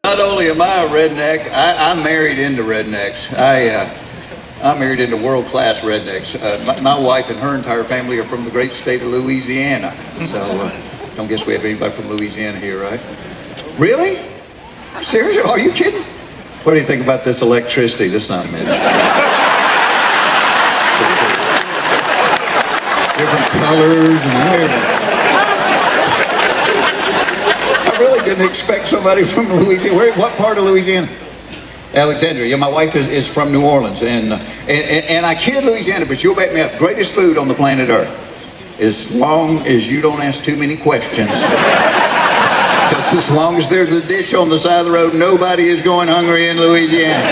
Not only am I a redneck, I'm married into rednecks. I'm married into world-class rednecks. My wife and her entire family are from the great state of Louisiana. So don't guess we have anybody from Louisiana here, right? Really? Seriously? Are you kidding? What do you think about this electricity? This is not meant. Different colors and everything. I really didn't expect somebody from Louisiana. What part of Louisiana? Alexandria. Yeah, my wife is from New Orleans, and I kid Louisiana, but you'll back me up. Greatest food on the planet Earth, as long as you don't ask too many questions. Because as long as there's a ditch on the side of the road, nobody is going hungry in Louisiana.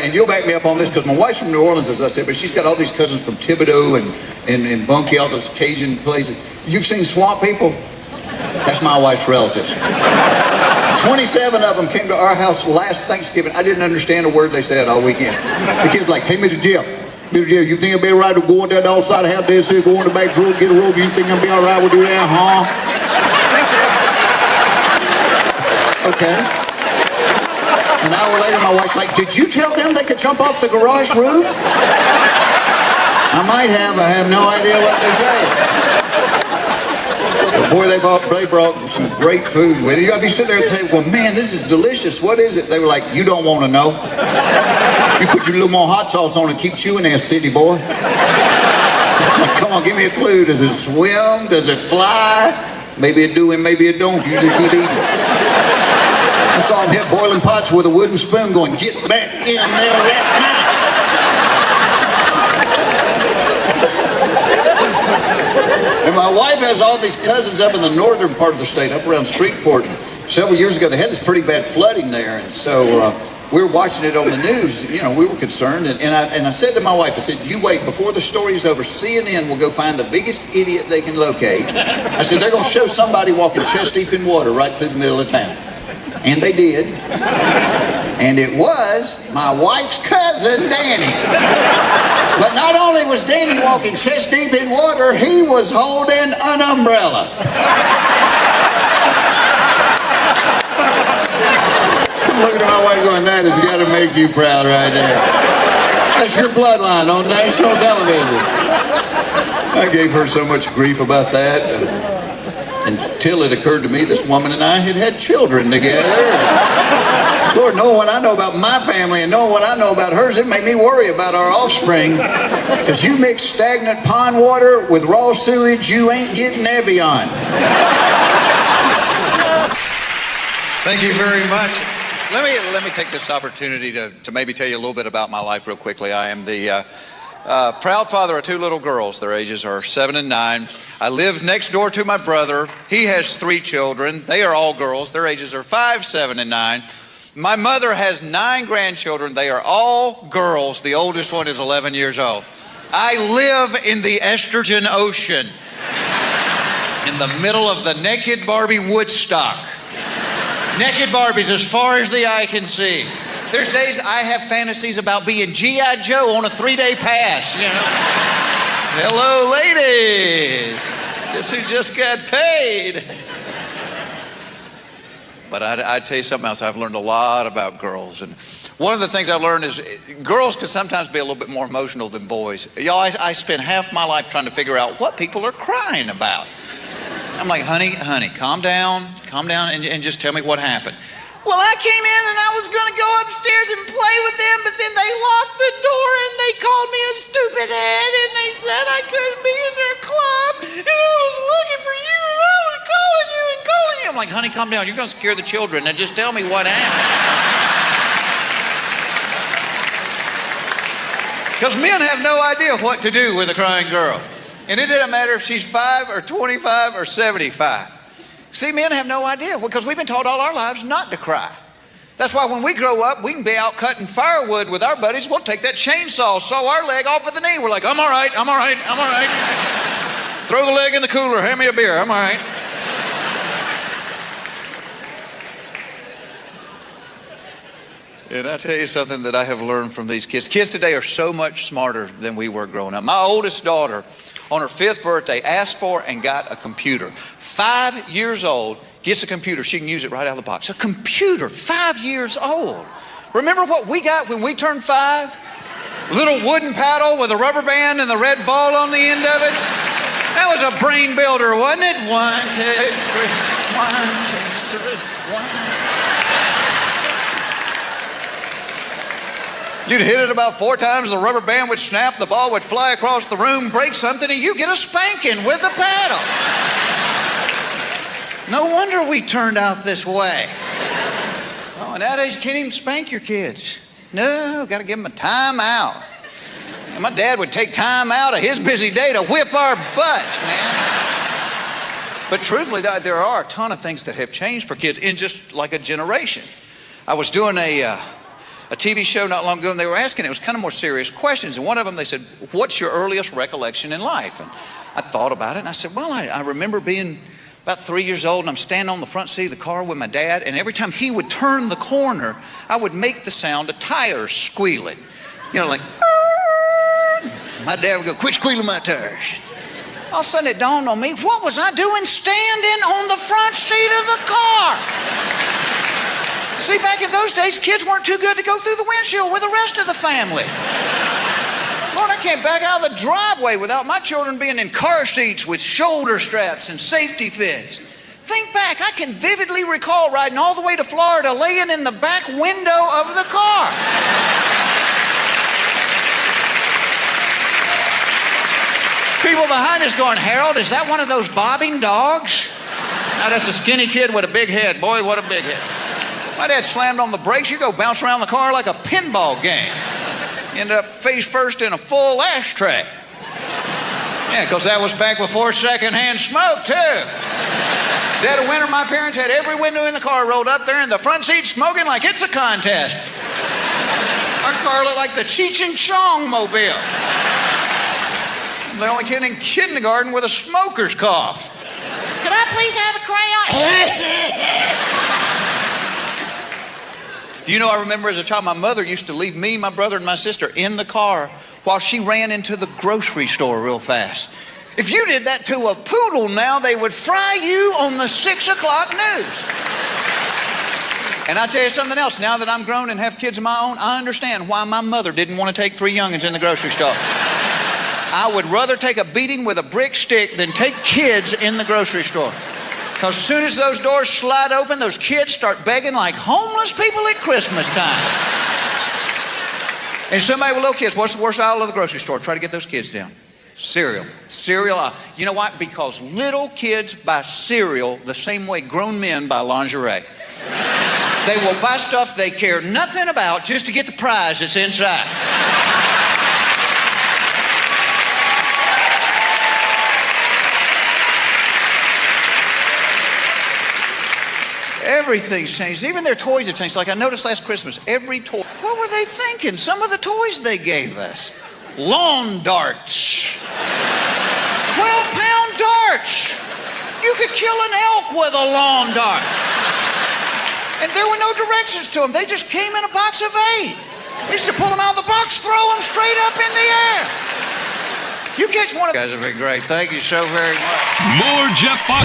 And you'll back me up on this because my wife's from New Orleans, as I said, but she's got all these cousins from Thibodeau and Bunkie, all those Cajun places. You've seen swamp people? That's my wife's relatives. 27 of them came to our house last Thanksgiving. I didn't understand a word they said all weekend. The kids were like, hey, Mr. Jeff, you think I'll be all right to go on down the outside house there, so go on the back road, get a rope, you think I'll be all right with do that, huh? Okay. An hour later, my wife's like, did you tell them they could jump off the garage roof? I might have. I have no idea what they're saying. But boy, they brought some great food with you. You got to be sitting there and say, well, man, this is delicious. What is it? They were like, you don't want to know. You put your little more hot sauce on and keep chewing there, city boy. Like, come on, give me a clue. Does it swim? Does it fly? Maybe it do and maybe it don't. You just keep eating. I saw him hit boiling pots with a wooden spoon going, get back in there right now. And my wife has all these cousins up in the northern part of the state, up around Shreveport. Several years ago, they had this pretty bad flooding there. And so we were watching it on the news. You know, we were concerned. And I said to my wife, I said, you wait, before the story's over, CNN will go find the biggest idiot they can locate. I said, they're going to show somebody walking chest deep in water right through the middle of town. And they did. And it was my wife's cousin, Danny. But not only was Danny walking chest deep in water, he was holding an umbrella. I'm looking at my wife going, that has got to make you proud right there. That's your bloodline on national television. I gave her so much grief about that. Until it occurred to me this woman and I had children together. Lord, knowing what I know about my family and knowing what I know about hers, it made me worry about our offspring. Because you mix stagnant pond water with raw sewage, you ain't getting Evian. Thank you very much. Let me take this opportunity to maybe tell you a little bit about my life real quickly. I am the proud father of two little girls. Their ages are 7 and 9. I live next door to my brother. He has 3 children. They are all girls. Their ages are 5, 7, and 9. My mother has 9 grandchildren. They are all girls. The oldest one is 11 years old. I live in the estrogen ocean in the middle of the naked Barbie Woodstock. Naked Barbies as far as the eye can see. There's days I have fantasies about being G.I. Joe on a 3-day pass, you know. Hello, ladies. Guess who just got paid? But I'd tell you something else. I've learned a lot about girls. And one of the things I learned is girls can sometimes be a little bit more emotional than boys. Y'all, I spent half my life trying to figure out what people are crying about. I'm like, honey, calm down, and just tell me what happened. Well, I came in and I was going to go upstairs and play with them, but then they locked the door and they called me a stupid head and they said I couldn't be in their club and I was looking for you and I was calling you and calling you. I'm like, honey, calm down. You're going to scare the children. Now just tell me what happened. Because men have no idea what to do with a crying girl. And it doesn't matter if she's 5 or 25 or 75. See, men have no idea because we've been taught all our lives not to cry. That's why when we grow up, we can be out cutting firewood with our buddies. We'll take that chainsaw, saw our leg off at the knee. We're like, I'm all right. Throw the leg in the cooler. Hand me a beer. I'm all right. And I tell you something that I have learned from these kids. Kids today are so much smarter than we were growing up. My oldest daughter, on her 5th birthday, asked for and got a computer. 5 years old, gets a computer. She can use it right out of the box. A computer, 5 years old. Remember what we got when we turned 5? Little wooden paddle with a rubber band and the red ball on the end of it. That was a brain builder, wasn't it? 1, 2, 3, 1, 2, 3, 1. You'd hit it about 4 times, the rubber band would snap, the ball would fly across the room, break something, and you get a spanking with the paddle. No wonder we turned out this way. Oh, nowadays you can't even spank your kids. No, got to give them a time out. And my dad would take time out of his busy day to whip our butts, man. But truthfully, there are a ton of things that have changed for kids in just like a generation. I was doing a TV show not long ago, and they were asking, it was kind of more serious questions. And one of them, they said, what's your earliest recollection in life? And I thought about it, and I said, well, I remember being about 3 years old, and I'm standing on the front seat of the car with my dad, and every time he would turn the corner, I would make the sound of tires squealing. You know, like, my dad would go, quit squealing my tires. All of a sudden it dawned on me, what was I doing standing on the front seat of the car? See, back in those days, kids weren't too good to go through the windshield with the rest of the family. Lord, I can't back out of the driveway without my children being in car seats with shoulder straps and safety fits. Think back, I can vividly recall riding all the way to Florida, laying in the back window of the car. People behind us going, Harold, is that one of those bobbing dogs? Now that's a skinny kid with a big head. Boy, what a big head. My dad slammed on the brakes. You go bounce around the car like a pinball game. You end up face first in a full ashtray. Yeah, because that was back before secondhand smoke, too. Dead of winter, my parents had every window in the car rolled up there, and the front seat smoking like it's a contest. Our car looked like the Cheech and Chong mobile. I'm the only kid in kindergarten with a smoker's cough. Could I please have a crayon? You know, I remember as a child, my mother used to leave me, my brother, and my sister in the car while she ran into the grocery store real fast. If you did that to a poodle now, they would fry you on the 6 o'clock news. And I tell you something else, now that I'm grown and have kids of my own, I understand why my mother didn't want to take 3 youngins in the grocery store. I would rather take a beating with a brick stick than take kids in the grocery store. Because as soon as those doors slide open, those kids start begging like homeless people at Christmas time. And somebody with little kids, what's the worst aisle of the grocery store? Try to get those kids down. Cereal. Cereal. You know why? Because little kids buy cereal the same way grown men buy lingerie. They will buy stuff they care nothing about just to get the prize that's inside. Everything's changed. Even their toys have changed. Like I noticed last Christmas, every toy. What were they thinking? Some of the toys they gave us. Lawn darts. 12-pound darts. You could kill an elk with a lawn dart. And there were no directions to them. They just came in a box of 8. We used to pull them out of the box, throw them straight up in the air. You catch one of... You guys have been great. Thank you so very much. More Jeff Foxworthy.